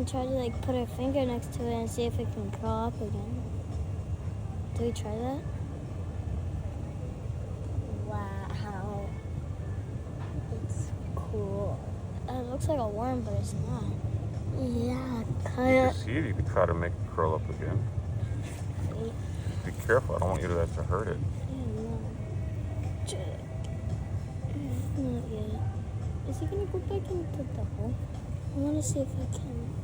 try to like put our finger next to it and see if it can crawl up again. Do we try that? Wow. It's cool. It looks like a worm, but it's not. Yeah, You kind can see it. You can try to make it curl up again. Wait. Be careful. I don't want you to have to hurt it. Not yet. Is he gonna go back into the hole? I want to see if I can.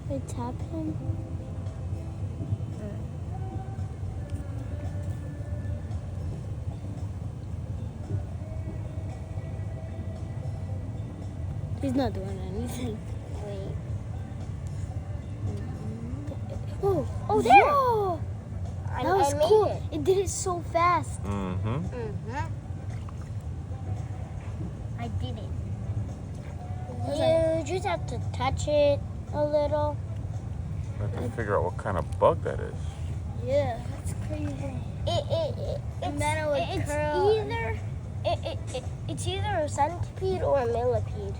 I tap him. He's not doing anything. Wait. Whoa! Oh, there! Whoa. That was I made cool. it. It did it so fast. Mm-hmm. I did it. You just have to touch it a little. I have to figure out what kind of bug that is. Yeah, that's crazy. And then it would curl. It's either a centipede or a millipede.